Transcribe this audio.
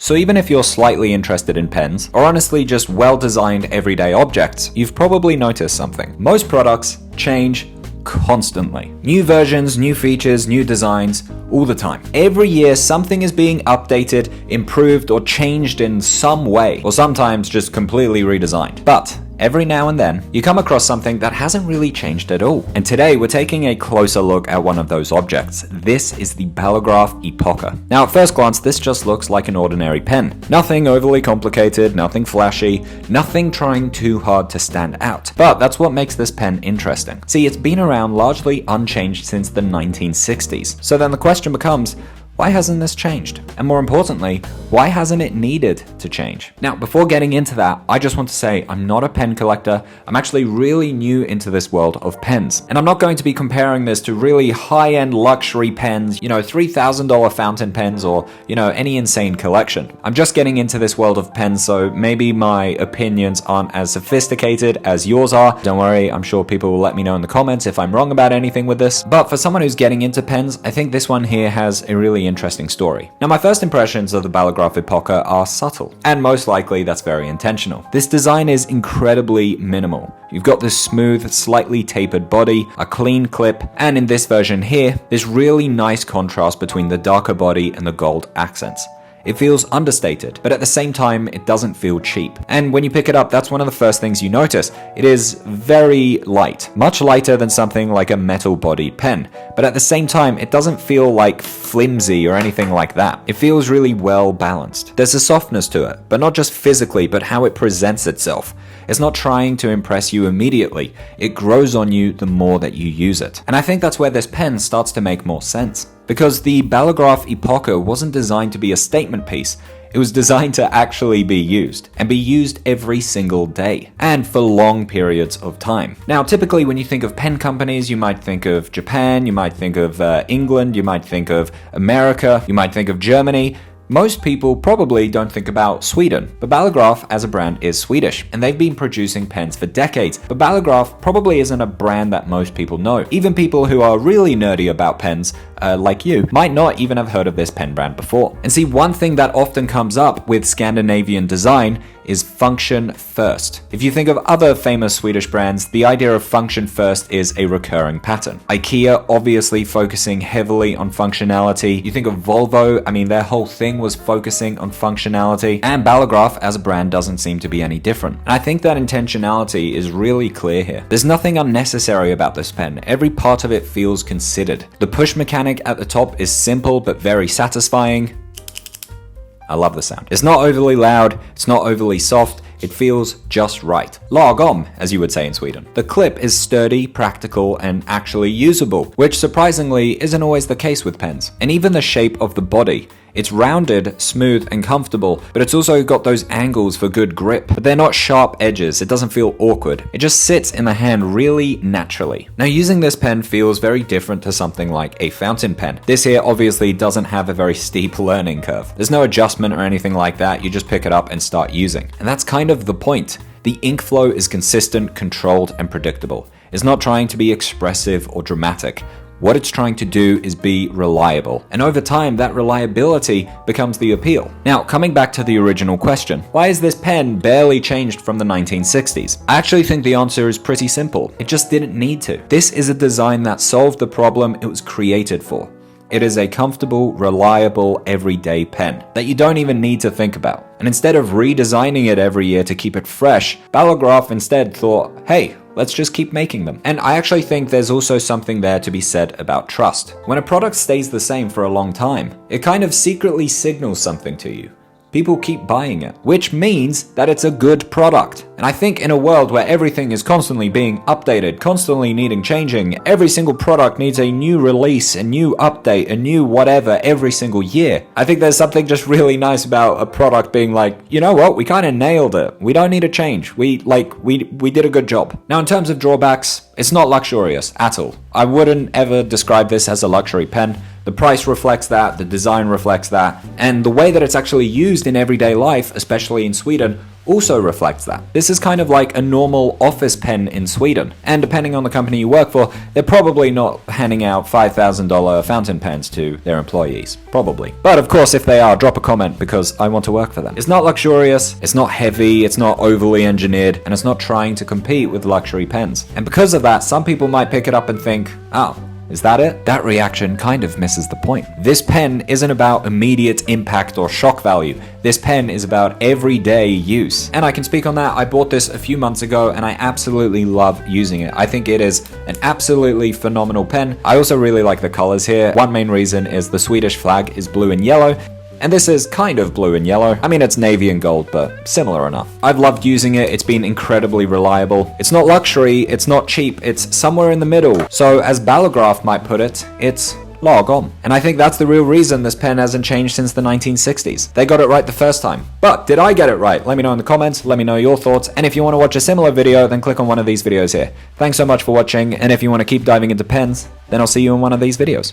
So even if you're slightly interested in pens, or honestly just well-designed everyday objects, you've probably noticed something. Most products change constantly. New versions, new features, new designs, all the time. Every year something is being updated, improved, or changed in some way, or sometimes just completely redesigned. But every now and then, you come across something that hasn't really changed at all. And today, we're taking a closer look at one of those objects. This is the Ballograf Epoca. Now, at first glance, this just looks like an ordinary pen. Nothing overly complicated, nothing flashy, nothing trying too hard to stand out. But that's what makes this pen interesting. See, it's been around largely unchanged since the 1960s. So then the question becomes, why hasn't this changed? And more importantly, why hasn't it needed to change? Now, before getting into that, I just want to say I'm not a pen collector. I'm actually really new into this world of pens. And I'm not going to be comparing this to really high-end luxury pens, $3,000 fountain pens or, any insane collection. I'm just getting into this world of pens, so maybe my opinions aren't as sophisticated as yours are. Don't worry, I'm sure people will let me know in the comments if I'm wrong about anything with this. But for someone who's getting into pens, I think this one here has a really interesting story. Now, my first impressions of the Ballograf Epoca are subtle, and most likely that's very intentional. This design is incredibly minimal. You've got this smooth, slightly tapered body, a clean clip, and in this version here, this really nice contrast between the darker body and the gold accents. It feels understated, but at the same time, it doesn't feel cheap. And when you pick it up, that's one of the first things you notice. It is very light, much lighter than something like a metal-bodied pen. But at the same time, it doesn't feel like flimsy or anything like that. It feels really well balanced. There's a softness to it, but not just physically, but how it presents itself. It's not trying to impress you immediately. It grows on you the more that you use it. And I think that's where this pen starts to make more sense. Because the Ballograf Epoca wasn't designed to be a statement piece. It was designed to actually be used, and be used every single day, and for long periods of time. Now, typically when you think of pen companies, you might think of Japan, you might think of England, you might think of America, you might think of Germany. Most people probably don't think about Sweden, but Ballograf as a brand is Swedish, and they've been producing pens for decades. But Ballograf probably isn't a brand that most people know. Even people who are really nerdy about pens, like you, might not even have heard of this pen brand before. And see, one thing that often comes up with Scandinavian design is function first. If you think of other famous Swedish brands, the idea of function first is a recurring pattern. IKEA obviously focusing heavily on functionality. You think of Volvo, their whole thing was focusing on functionality, and Ballograf as a brand doesn't seem to be any different. And I think that intentionality is really clear here. There's nothing unnecessary about this pen. Every part of it feels considered. The push mechanic at the top is simple but very satisfying. I love the sound. It's not overly loud, it's not overly soft, it feels just right. Lagom, as you would say in Sweden. The clip is sturdy, practical, and actually usable, which surprisingly isn't always the case with pens. And even the shape of the body. It's rounded, smooth, and comfortable, but it's also got those angles for good grip. But they're not sharp edges, it doesn't feel awkward. It just sits in the hand really naturally. Now, using this pen feels very different to something like a fountain pen. This here obviously doesn't have a very steep learning curve. There's no adjustment or anything like that, you just pick it up and start using. And that's kind of the point. The ink flow is consistent, controlled, and predictable. It's not trying to be expressive or dramatic. What it's trying to do is be reliable, and over time that reliability becomes the appeal. Now, coming back to the original question, why is this pen barely changed from the 1960s? I actually think the answer is pretty simple. It just didn't need to. This is a design that solved the problem it was created for. It is a comfortable, reliable, everyday pen that you don't even need to think about. And instead of redesigning it every year to keep it fresh, Ballograf instead thought, hey, let's just keep making them. And I actually think there's also something there to be said about trust. When a product stays the same for a long time, it kind of secretly signals something to you. People keep buying it, which means that it's a good product. And I think in a world where everything is constantly being updated, constantly needing changing, every single product needs a new release, a new update, a new whatever every single year. I think there's something just really nice about a product being like, you know what, we kind of nailed it. We don't need a change. We did a good job. Now, in terms of drawbacks, it's not luxurious at all. I wouldn't ever describe this as a luxury pen. The price reflects that, the design reflects that, and the way that it's actually used in everyday life, especially in Sweden, also reflects that. This is kind of like a normal office pen in Sweden, and depending on the company you work for, they're probably not handing out $5,000 fountain pens to their employees. Probably. But of course, if they are, drop a comment because I want to work for them. It's not luxurious, it's not heavy, it's not overly engineered, and it's not trying to compete with luxury pens. And because of that, some people might pick it up and think, oh, is that it? That reaction kind of misses the point. This pen isn't about immediate impact or shock value. This pen is about everyday use. And I can speak on that. I bought this a few months ago and I absolutely love using it. I think it is an absolutely phenomenal pen. I also really like the colors here. One main reason is the Swedish flag is blue and yellow. And this is kind of blue and yellow. I mean, it's navy and gold, but similar enough. I've loved using it. It's been incredibly reliable. It's not luxury, it's not cheap, it's somewhere in the middle. So as Ballograf might put it, it's log on. And I think that's the real reason this pen hasn't changed since the 1960s. They got it right the first time. But did I get it right? Let me know in the comments, let me know your thoughts, and if you want to watch a similar video, then click on one of these videos here. Thanks so much for watching, and if you want to keep diving into pens, then I'll see you in one of these videos.